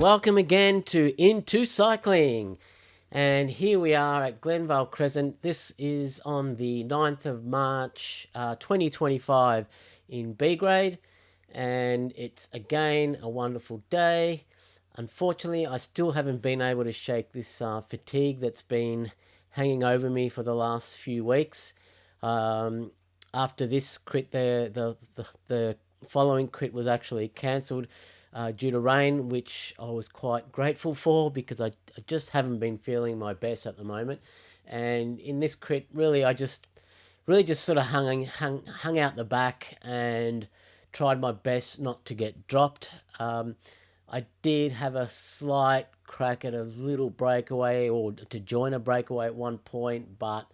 welcome again to Into Cycling. And here we are at Glenvale Crescent. This is on the 9th of March 2025 in B grade. And it's again a wonderful day. Unfortunately, I still haven't been able to shake this fatigue that's been hanging over me for the last few weeks. After this crit, the following crit was actually cancelled due to rain, which I was quite grateful for because I just haven't been feeling my best at the moment. And in this crit, I just sort of hung out the back and tried my best not to get dropped. I did have a slight crack at a little breakaway or to join a breakaway at one point, but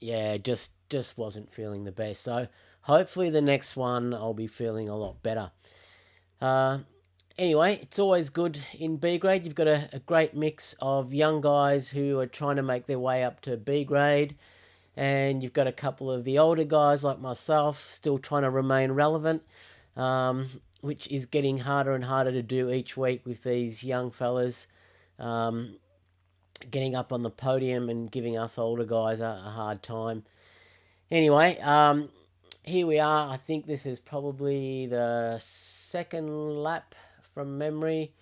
yeah, just wasn't feeling the best. So hopefully the next one I'll be feeling a lot better. Anyway, it's always good in B grade. You've got a great mix of young guys who are trying to make their way up to B grade, and you've got a couple of the older guys like myself still trying to remain relevant, which is getting harder and harder to do each week with these young fellas getting up on the podium and giving us older guys a hard time. Anyway, here we are. I think this is probably the second lap from memory,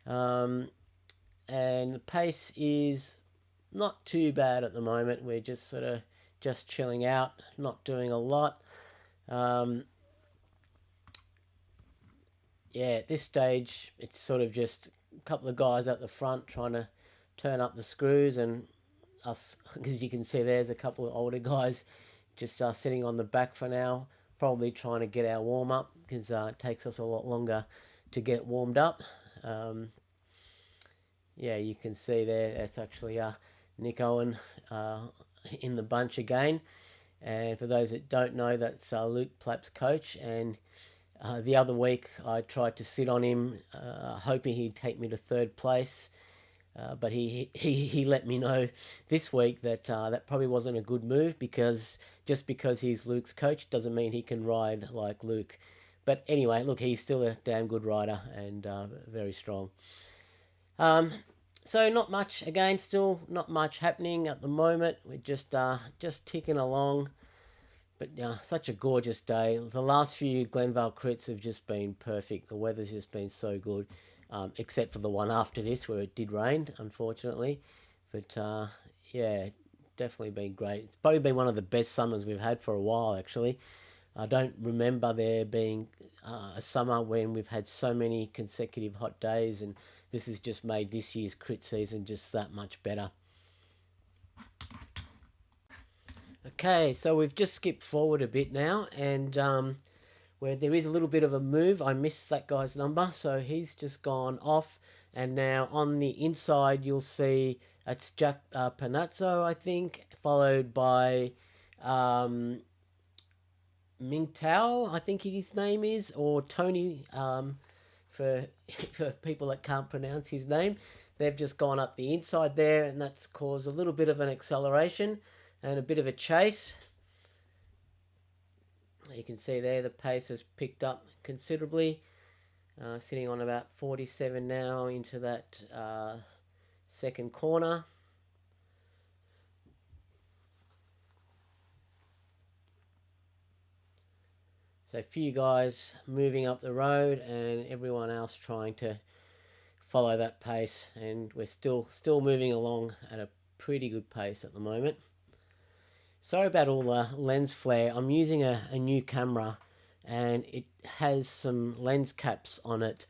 and the pace is not too bad at the moment. We're just sort of just chilling out, not doing a lot. Yeah, at this stage it's sort of just a couple of guys at the front trying to turn up the screws, and us, as you can see, there's a couple of older guys just sitting on the back for now, probably trying to get our warm up because it takes us a lot longer to get warmed up. Yeah, you can see there, that's actually Nick Owen in the bunch again. And for those that don't know, that's Luke Plapp's coach. And the other week I tried to sit on him, hoping he'd take me to third place. But he let me know this week that that probably wasn't a good move, because just because he's Luke's coach doesn't mean he can ride like Luke. But anyway, look, he's still a damn good rider and very strong. So not much, again, still not much happening at the moment. We're just ticking along. But such a gorgeous day. The last few Glenvale crits have just been perfect. The weather's just been so good. Except for the one after this where it did rain, unfortunately. But yeah, definitely been great. It's probably been one of the best summers we've had for a while, actually. I don't remember there being a summer when we've had so many consecutive hot days, and this has just made this year's crit season just that much better. Okay, so we've just skipped forward a bit now, and where there is a little bit of a move. I missed that guy's number, so he's just gone off. And now on the inside, you'll see it's Jack Panazzo, I think, followed by Ming Tao, I think his name is, or Tony, for people that can't pronounce his name. They've just gone up the inside there, and that's caused a little bit of an acceleration and a bit of a chase. You can see there the pace has picked up considerably, sitting on about 47 now into that second corner. So a few guys moving up the road and everyone else trying to follow that pace, and we're still moving along at a pretty good pace at the moment. Sorry about all the lens flare. I'm using a new camera, and it has some lens caps on it,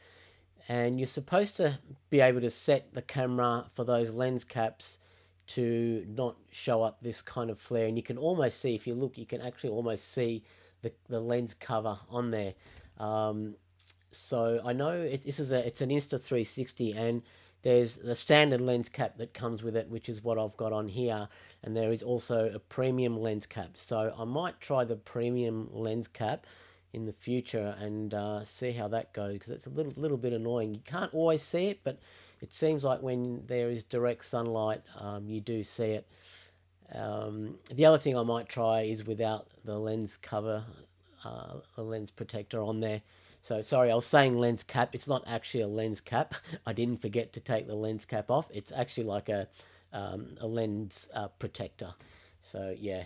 and you're supposed to be able to set the camera for those lens caps to not show up this kind of flare. And you can almost see, if you look, you can actually almost see the lens cover on there. So I know it's an Insta360, and there's the standard lens cap that comes with it, which is what I've got on here, and there is also a premium lens cap. So I might try the premium lens cap in the future and see how that goes, because it's a little bit annoying. You can't always see it, but it seems like when there is direct sunlight, you do see it. The other thing I might try is without the lens cover a lens protector on there. So sorry, I was saying lens cap. It's not actually a lens cap. I didn't forget to take the lens cap off. It's actually like a lens protector. So yeah.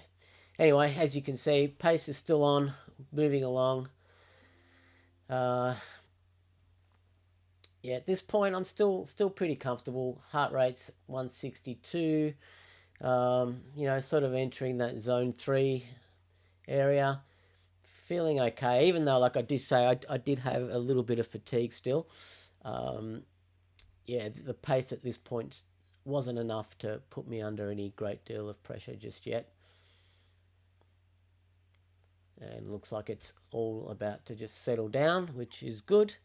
Anyway, as you can see, pace is still on, moving along. Yeah, at this point, I'm still pretty comfortable. Heart rate's 162. Sort of entering that zone 3 area. Feeling okay, even though, like I did say, I did have a little bit of fatigue still. Yeah, the pace at this point wasn't enough to put me under any great deal of pressure just yet. And looks like it's all about to just settle down, which is good.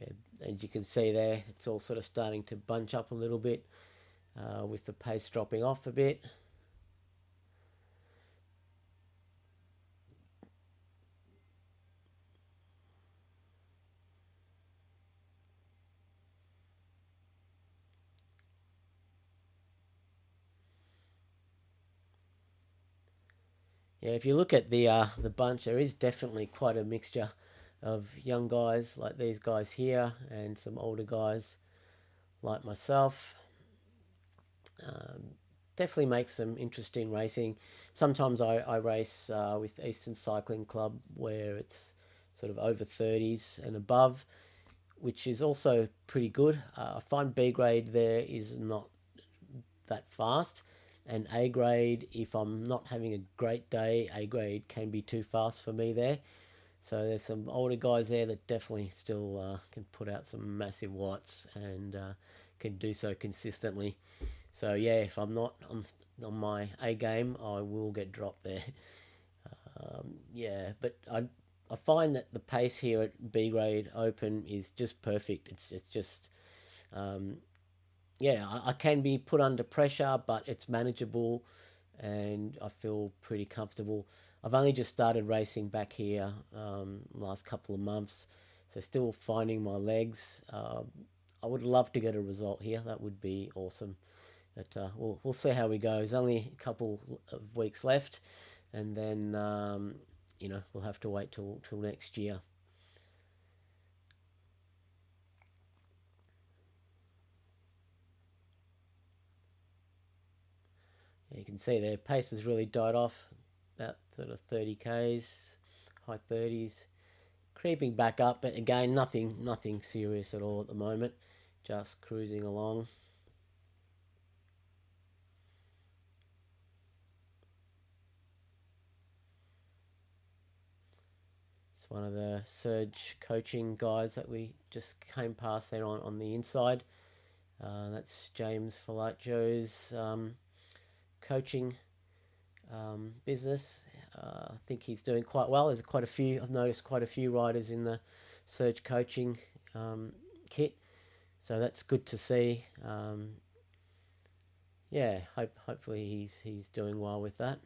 Yeah, as you can see there, it's all sort of starting to bunch up a little bit with the pace dropping off a bit. Yeah, if you look at the bunch, there is definitely quite a mixture of young guys like these guys here and some older guys like myself. Definitely makes some interesting racing. Sometimes I race with Eastern Cycling Club where it's sort of over 30s and above, which is also pretty good. I find B grade there is not that fast, and A grade, if I'm not having a great day, A grade can be too fast for me there. So there's some older guys there that definitely still can put out some massive watts and can do so consistently. So yeah, if I'm not on my A game, I will get dropped there. Yeah, but I find that the pace here at B grade open is just perfect. It's just yeah, I can be put under pressure, but it's manageable, and I feel pretty comfortable. I've only just started racing back here last couple of months, so still finding my legs. I would love to get a result here. That would be awesome. But we'll see how we go. There's only a couple of weeks left, and then we'll have to wait till next year. You can see their pace has really died off, about sort of 30 k's, high 30s, creeping back up, but again, nothing serious at all at the moment, just cruising along. It's one of the surge coaching guys that we just came past there on the inside. That's James Falacio's coaching business. I think he's doing quite well. There's quite a few. I've noticed quite a few riders in the surge coaching kit, so that's good to see. Yeah, hopefully he's doing well with that.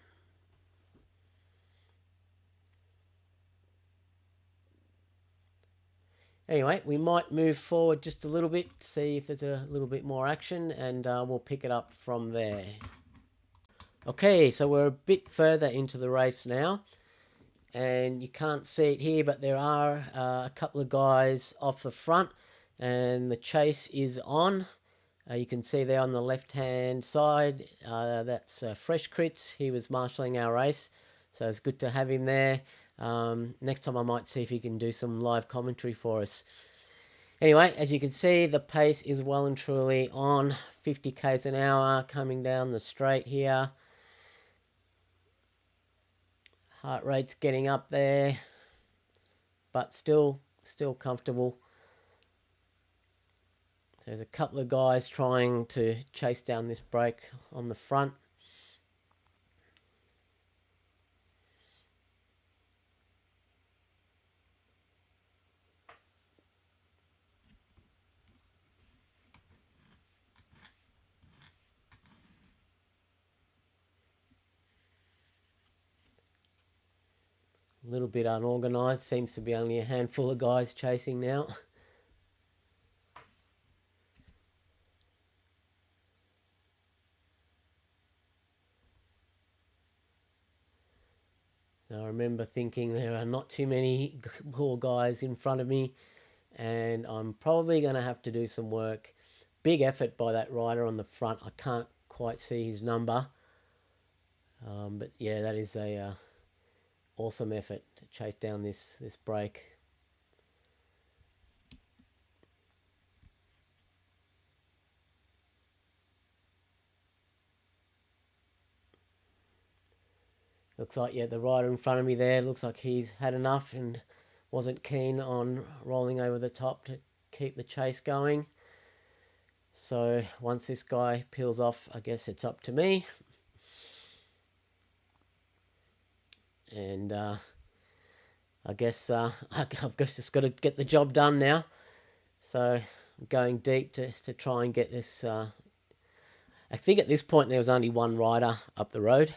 Anyway, we might move forward just a little bit, see if there's a little bit more action, and we'll pick it up from there. Okay, so we're a bit further into the race now, and you can't see it here, but there are a couple of guys off the front, and the chase is on. You can see there on the left-hand side, that's Fresh Crits. He was marshalling our race, so it's good to have him there. Next time I might see if he can do some live commentary for us. Anyway, as you can see, the pace is well and truly on, 50 k's an hour coming down the straight here. Heart rate's getting up there, but still comfortable. There's a couple of guys trying to chase down this break on the front. A little bit unorganised. Seems to be only a handful of guys chasing now. I remember thinking there are not too many more guys in front of me, and I'm probably going to have to do some work. Big effort by that rider on the front. I can't quite see his number, but yeah, that is a awesome effort to chase down this break. Looks like, yeah, the rider in front of me there looks like he's had enough and wasn't keen on rolling over the top to keep the chase going. So once this guy peels off, I guess it's up to me. And I guess I've just got to get the job done now. So I'm going deep to try and get this. I think at this point there was only one rider up the road.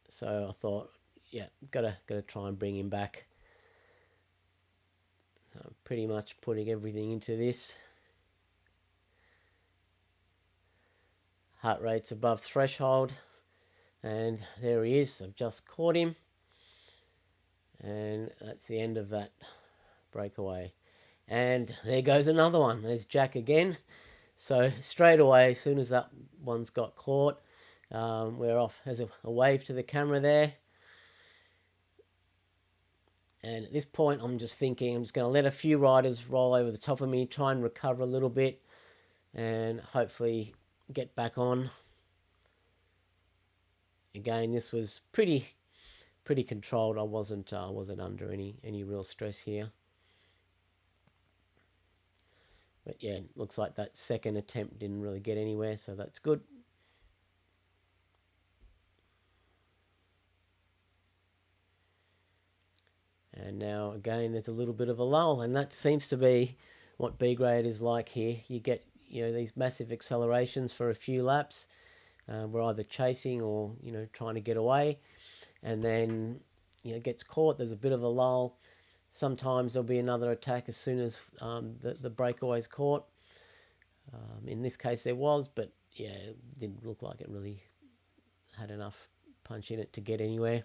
So I thought, yeah, gotta try and bring him back. So I'm pretty much putting everything into this. Heart rate's above threshold, and there he is. I've just caught him, and that's the end of that breakaway. And there goes another one. There's Jack again. So straight away, as soon as that one's got caught, we're off. There's a wave to the camera there. And at this point, I'm just thinking I'm just going to let a few riders roll over the top of me, try and recover a little bit, and hopefully get back on. Again, this was pretty controlled. I wasn't under any real stress here. But yeah, looks like that second attempt didn't really get anywhere, so that's good. And now again, there's a little bit of a lull, and that seems to be what B grade is like here. You get, these massive accelerations for a few laps. We're either chasing or, trying to get away, and then, it gets caught. There's a bit of a lull. Sometimes there'll be another attack as soon as the breakaway's caught. In this case there was, but yeah, it didn't look like it really had enough punch in it to get anywhere.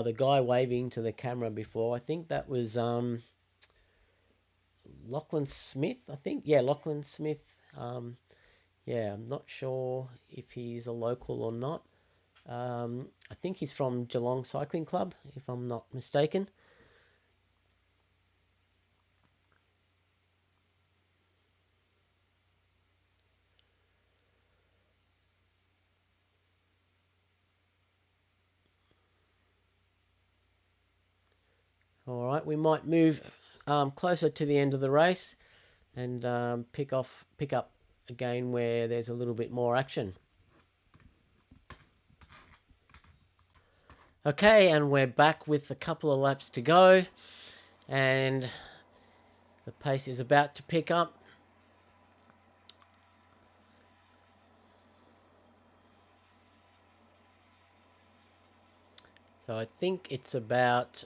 The guy waving to the camera before, I think that was Lachlan Smith, I think. Yeah, Lachlan Smith. Yeah, I'm not sure if he's a local or not. I think he's from Geelong Cycling Club, if I'm not mistaken. All right, we might move closer to the end of the race and pick up again where there's a little bit more action. Okay, and we're back with a couple of laps to go, and the pace is about to pick up. So I think it's about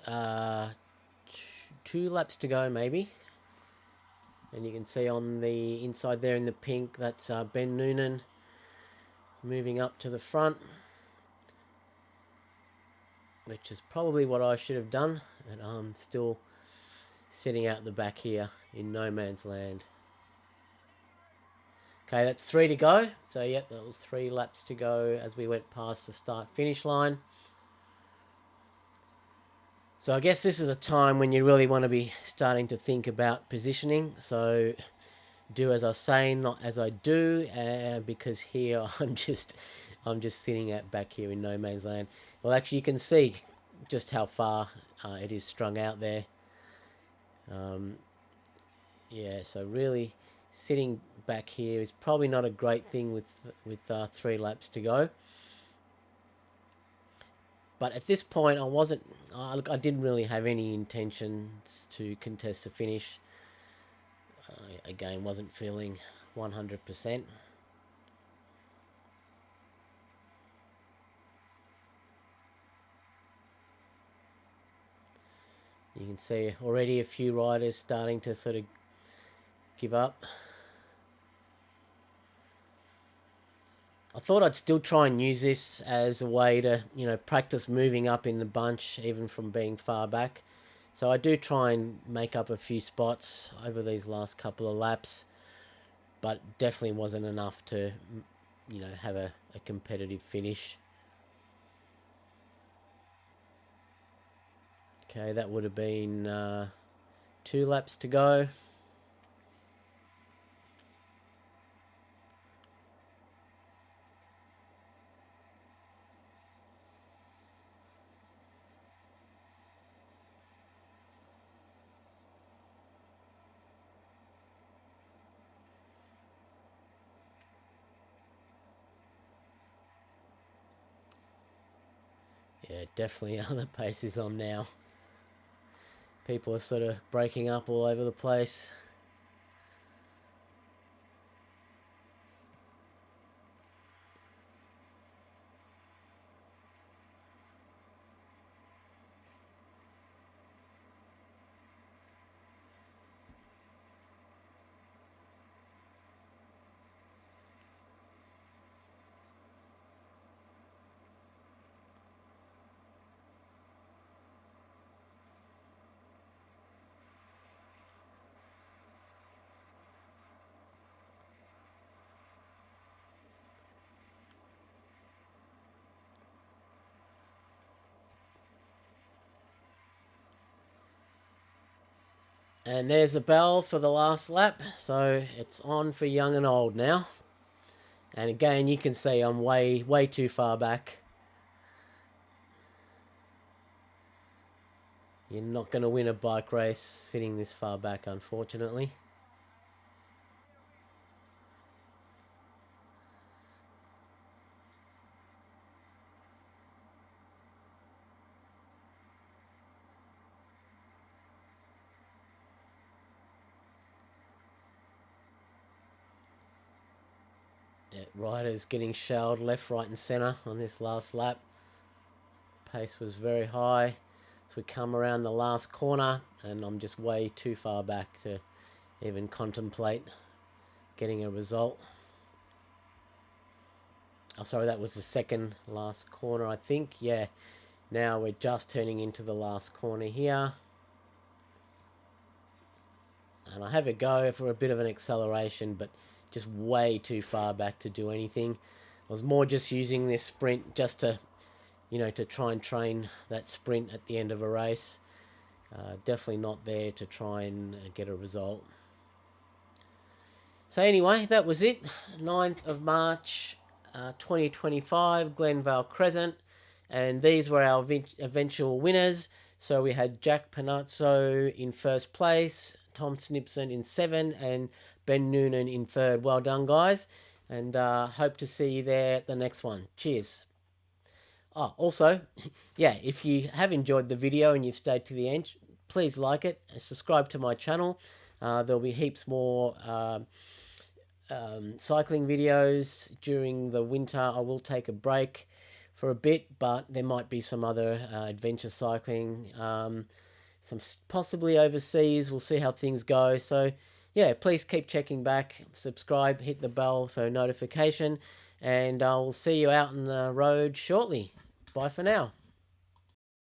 2 laps to go, maybe. And you can see on the inside there in the pink, that's Ben Noonan moving up to the front, which is probably what I should have done, and I'm still sitting out the back here in no man's land. Okay, that's 3 to go. So, yep, that was 3 laps to go as we went past the start-finish line. So I guess this is a time when you really want to be starting to think about positioning. So do as I say, not as I do, because here I'm just sitting out back here in no man's land. Well, actually, you can see just how far it is strung out there. Yeah, so really sitting back here is probably not a great thing with 3 laps to go. But at this point, I didn't really have any intentions to contest the finish. Again, wasn't feeling 100%. You can see already a few riders starting to sort of give up. I thought I'd still try and use this as a way to, practice moving up in the bunch, even from being far back. So I do try and make up a few spots over these last couple of laps, but definitely wasn't enough to, have a competitive finish. Okay, that would have been 2 laps to go. Yeah, definitely other pace is on now. People are sort of breaking up all over the place. And there's a bell for the last lap, so it's on for young and old now. And again, you can see I'm way too far back. You're not going to win a bike race sitting this far back, unfortunately. Yeah, riders getting shelled left, right and centre on this last lap. Pace was very high. So we come around the last corner and I'm just way too far back to even contemplate getting a result. Oh, sorry, that was the second last corner, I think. Yeah, now we're just turning into the last corner here. And I have a go for a bit of an acceleration, but just way too far back to do anything. I was more just using this sprint just to, to try and train that sprint at the end of a race. Definitely not there to try and get a result. So anyway, that was it. 9th of March, 2025, Glenvale Crescent. And these were our eventual winners. So we had Jack Panazzo in first place, Tom Snipson in 7, and Ben Noonan in 3rd. Well done, guys. And hope to see you there at the next one. Cheers. Oh, also, yeah, if you have enjoyed the video and you've stayed to the end, please like it and subscribe to my channel. There'll be heaps more cycling videos during the winter. I will take a break for a bit, but there might be some other adventure cycling, some possibly overseas. We'll see how things go. So yeah, please keep checking back, subscribe, hit the bell for notification, and I'll see you out on the road shortly. Bye for now.